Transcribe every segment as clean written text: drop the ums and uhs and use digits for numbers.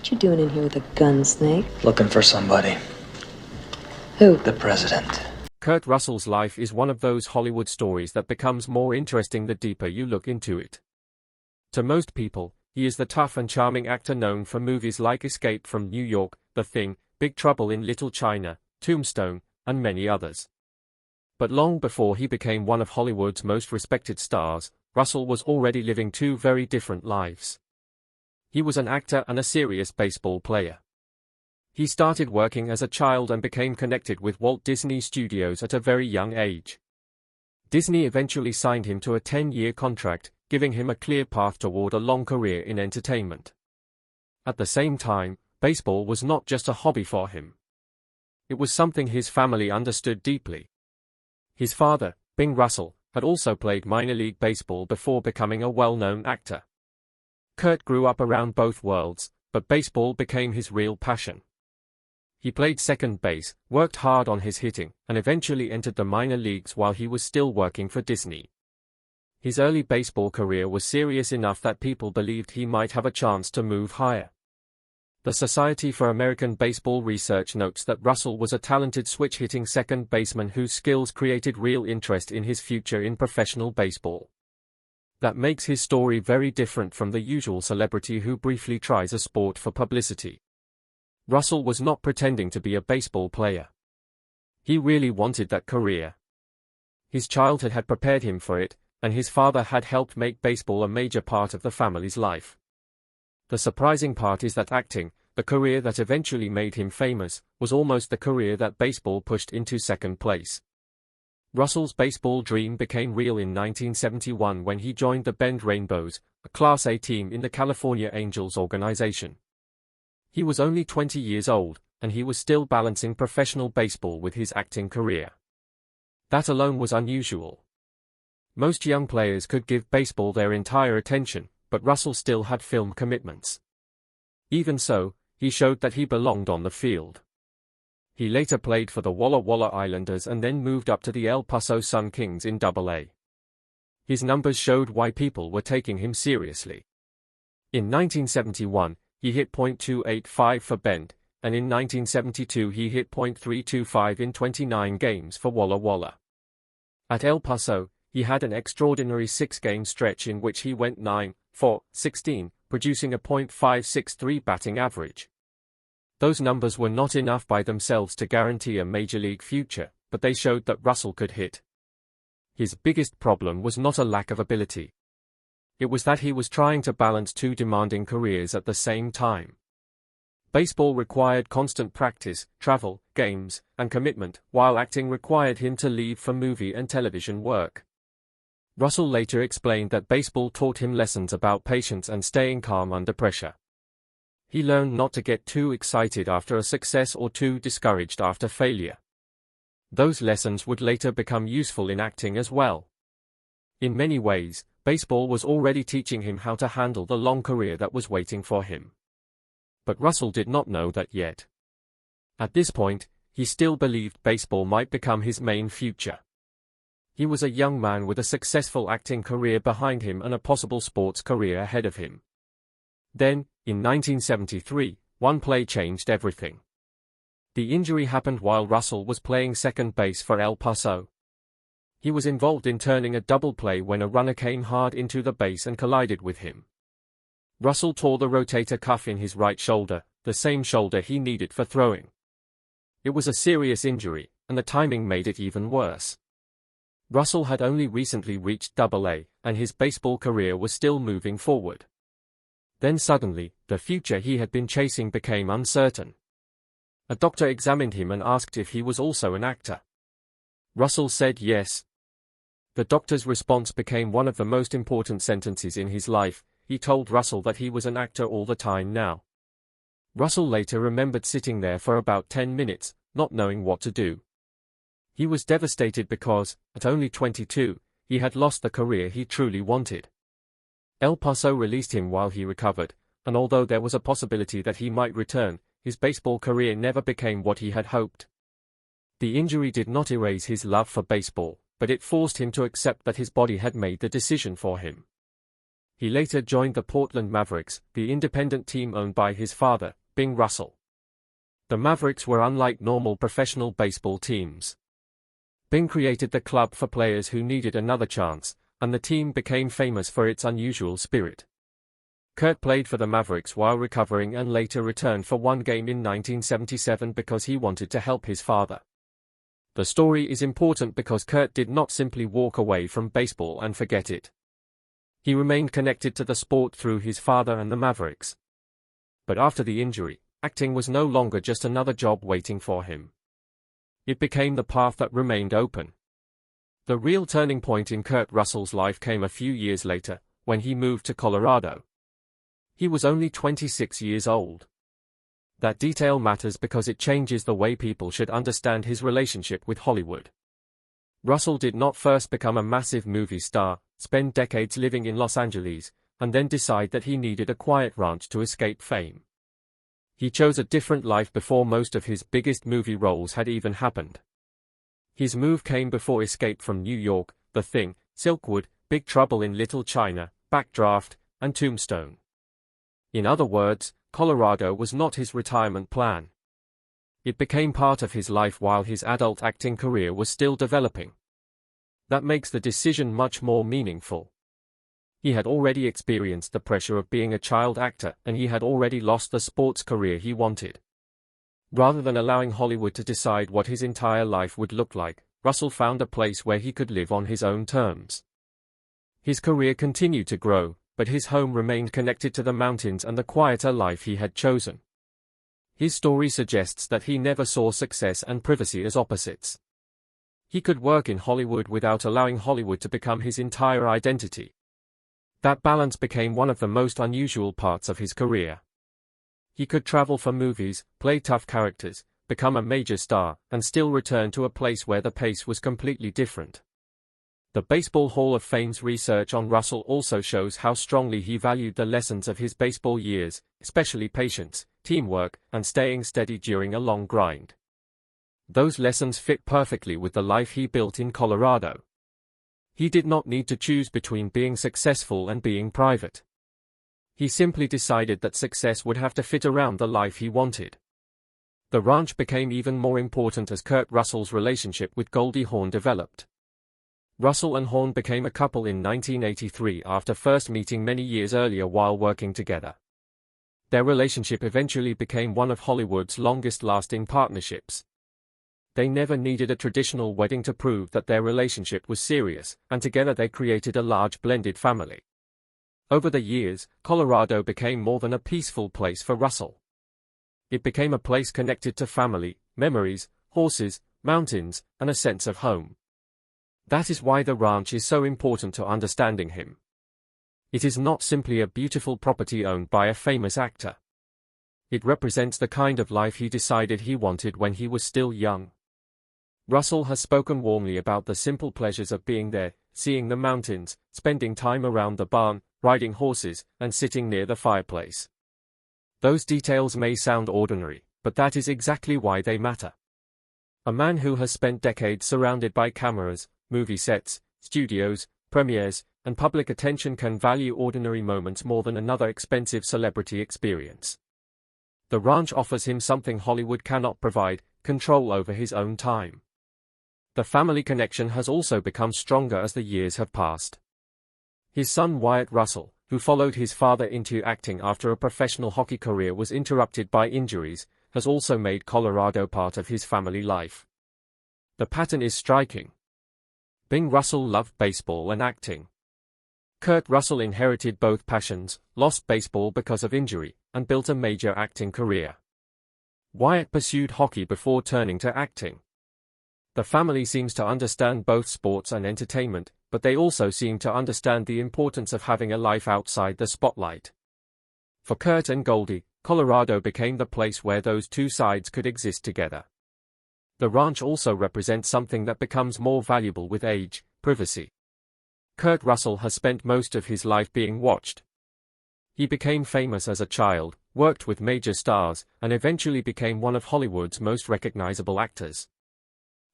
What you doing in here with a gun, Snake? Looking for somebody. Who? The president. Kurt Russell's life is one of those Hollywood stories that becomes more interesting the deeper you look into it. To most people, he is the tough and charming actor known for movies like Escape from New York, The Thing, Big Trouble in Little China, Tombstone, and many others. But long before he became one of Hollywood's most respected stars, Russell was already living two very different lives. He was an actor and a serious baseball player. He started working as a child and became connected with Walt Disney Studios at a very young age. Disney eventually signed him to a 10-year contract, giving him a clear path toward a long career in entertainment. At the same time, baseball was not just a hobby for him. It was something his family understood deeply. His father, Bing Russell, had also played minor league baseball before becoming a well-known actor. Kurt grew up around both worlds, but baseball became his real passion. He played second base, worked hard on his hitting, and eventually entered the minor leagues while he was still working for Disney. His early baseball career was serious enough that people believed he might have a chance to move higher. The Society for American Baseball Research notes that Russell was a talented switch-hitting second baseman whose skills created real interest in his future in professional baseball. That makes his story very different from the usual celebrity who briefly tries a sport for publicity. Russell was not pretending to be a baseball player. He really wanted that career. His childhood had prepared him for it, and his father had helped make baseball a major part of the family's life. The surprising part is that acting, the career that eventually made him famous, was almost the career that baseball pushed into second place. Russell's baseball dream became real in 1971 when he joined the Bend Rainbows, a Class A team in the California Angels organization. He was only 20 years old, and he was still balancing professional baseball with his acting career. That alone was unusual. Most young players could give baseball their entire attention, but Russell still had film commitments. Even so, he showed that he belonged on the field. He later played for the Walla Walla Islanders and then moved up to the El Paso Sun Kings in Double-A. His numbers showed why people were taking him seriously. In 1971, he hit .285 for Bend, and in 1972 he hit .325 in 29 games for Walla Walla. At El Paso, he had an extraordinary 6-game stretch in which he went 9-for-16, producing a .563 batting average. Those numbers were not enough by themselves to guarantee a major league future, but they showed that Russell could hit. His biggest problem was not a lack of ability. It was that he was trying to balance two demanding careers at the same time. Baseball required constant practice, travel, games, and commitment, while acting required him to leave for movie and television work. Russell later explained that baseball taught him lessons about patience and staying calm under pressure. He learned not to get too excited after a success or too discouraged after failure. Those lessons would later become useful in acting as well. In many ways, baseball was already teaching him how to handle the long career that was waiting for him. But Russell did not know that yet. At this point, he still believed baseball might become his main future. He was a young man with a successful acting career behind him and a possible sports career ahead of him. Then, in 1973, one play changed everything. The injury happened while Russell was playing second base for El Paso. He was involved in turning a double play when a runner came hard into the base and collided with him. Russell tore the rotator cuff in his right shoulder, the same shoulder he needed for throwing. It was a serious injury, and the timing made it even worse. Russell had only recently reached Double-A, and his baseball career was still moving forward. Then suddenly, the future he had been chasing became uncertain. A doctor examined him and asked if he was also an actor. Russell said yes. The doctor's response became one of the most important sentences in his life. He told Russell that he was an actor all the time now. Russell later remembered sitting there for about 10 minutes, not knowing what to do. He was devastated because, at only 22, he had lost the career he truly wanted. El Paso released him while he recovered, and although there was a possibility that he might return, his baseball career never became what he had hoped. The injury did not erase his love for baseball, but it forced him to accept that his body had made the decision for him. He later joined the Portland Mavericks, the independent team owned by his father, Bing Russell. The Mavericks were unlike normal professional baseball teams. Bing created the club for players who needed another chance, and the team became famous for its unusual spirit. Kurt played for the Mavericks while recovering and later returned for one game in 1977 because he wanted to help his father. The story is important because Kurt did not simply walk away from baseball and forget it. He remained connected to the sport through his father and the Mavericks. But after the injury, acting was no longer just another job waiting for him. It became the path that remained open. The real turning point in Kurt Russell's life came a few years later, when he moved to Colorado. He was only 26 years old. That detail matters because it changes the way people should understand his relationship with Hollywood. Russell did not first become a massive movie star, spend decades living in Los Angeles, and then decide that he needed a quiet ranch to escape fame. He chose a different life before most of his biggest movie roles had even happened. His move came before Escape from New York, The Thing, Silkwood, Big Trouble in Little China, Backdraft, and Tombstone. In other words, Colorado was not his retirement plan. It became part of his life while his adult acting career was still developing. That makes the decision much more meaningful. He had already experienced the pressure of being a child actor, and he had already lost the sports career he wanted. Rather than allowing Hollywood to decide what his entire life would look like, Russell found a place where he could live on his own terms. His career continued to grow, but his home remained connected to the mountains and the quieter life he had chosen. His story suggests that he never saw success and privacy as opposites. He could work in Hollywood without allowing Hollywood to become his entire identity. That balance became one of the most unusual parts of his career. He could travel for movies, play tough characters, become a major star, and still return to a place where the pace was completely different. The Baseball Hall of Fame's research on Russell also shows how strongly he valued the lessons of his baseball years, especially patience, teamwork, and staying steady during a long grind. Those lessons fit perfectly with the life he built in Colorado. He did not need to choose between being successful and being private. He simply decided that success would have to fit around the life he wanted. The ranch became even more important as Kurt Russell's relationship with Goldie Hawn developed. Russell and Hawn became a couple in 1983 after first meeting many years earlier while working together. Their relationship eventually became one of Hollywood's longest-lasting partnerships. They never needed a traditional wedding to prove that their relationship was serious, and together they created a large blended family. Over the years, Colorado became more than a peaceful place for Russell. It became a place connected to family, memories, horses, mountains, and a sense of home. That is why the ranch is so important to understanding him. It is not simply a beautiful property owned by a famous actor. It represents the kind of life he decided he wanted when he was still young. Russell has spoken warmly about the simple pleasures of being there, seeing the mountains, spending time around the barn, riding horses, and sitting near the fireplace. Those details may sound ordinary, but that is exactly why they matter. A man who has spent decades surrounded by cameras, movie sets, studios, premieres, and public attention can value ordinary moments more than another expensive celebrity experience. The ranch offers him something Hollywood cannot provide: control over his own time. The family connection has also become stronger as the years have passed. His son Wyatt Russell, who followed his father into acting after a professional hockey career was interrupted by injuries, has also made Colorado part of his family life. The pattern is striking. Bing Russell loved baseball and acting. Kurt Russell inherited both passions, lost baseball because of injury, and built a major acting career. Wyatt pursued hockey before turning to acting. The family seems to understand both sports and entertainment, but they also seem to understand the importance of having a life outside the spotlight. For Kurt and Goldie, Colorado became the place where those two sides could exist together. The ranch also represents something that becomes more valuable with age: privacy. Kurt Russell has spent most of his life being watched. He became famous as a child, worked with major stars, and eventually became one of Hollywood's most recognizable actors.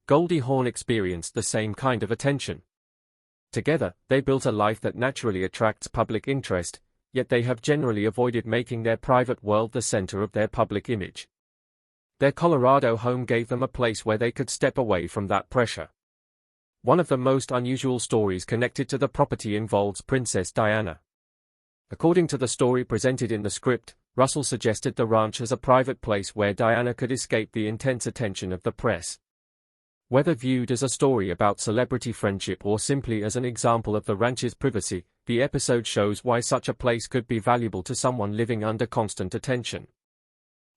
Goldie Hawn experienced the same kind of attention. Together, they built a life that naturally attracts public interest, yet they have generally avoided making their private world the center of their public image. Their Colorado home gave them a place where they could step away from that pressure. One of the most unusual stories connected to the property involves Princess Diana. According to the story presented in the script, Russell suggested the ranch as a private place where Diana could escape the intense attention of the press. Whether viewed as a story about celebrity friendship or simply as an example of the ranch's privacy, the episode shows why such a place could be valuable to someone living under constant attention.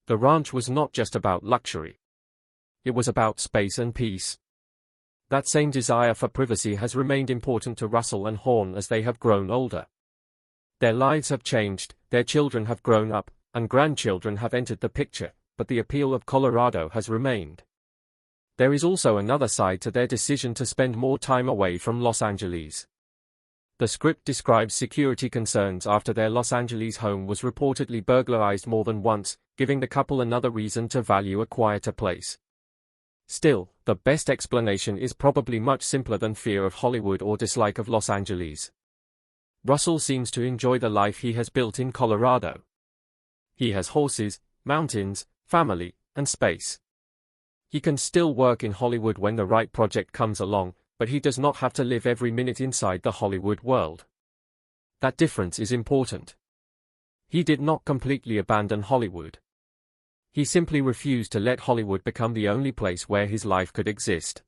The ranch was not just about luxury. It was about space and peace. That same desire for privacy has remained important to Russell and Hawn as they have grown older. Their lives have changed, their children have grown up, and grandchildren have entered the picture, but the appeal of Colorado has remained. There is also another side to their decision to spend more time away from Los Angeles. The script describes security concerns after their Los Angeles home was reportedly burglarized more than once, giving the couple another reason to value a quieter place. Still, the best explanation is probably much simpler than fear of Hollywood or dislike of Los Angeles. Russell seems to enjoy the life he has built in Colorado. He has horses, mountains, family, and space. He can still work in Hollywood when the right project comes along, but he does not have to live every minute inside the Hollywood world. That difference is important. He did not completely abandon Hollywood. He simply refused to let Hollywood become the only place where his life could exist.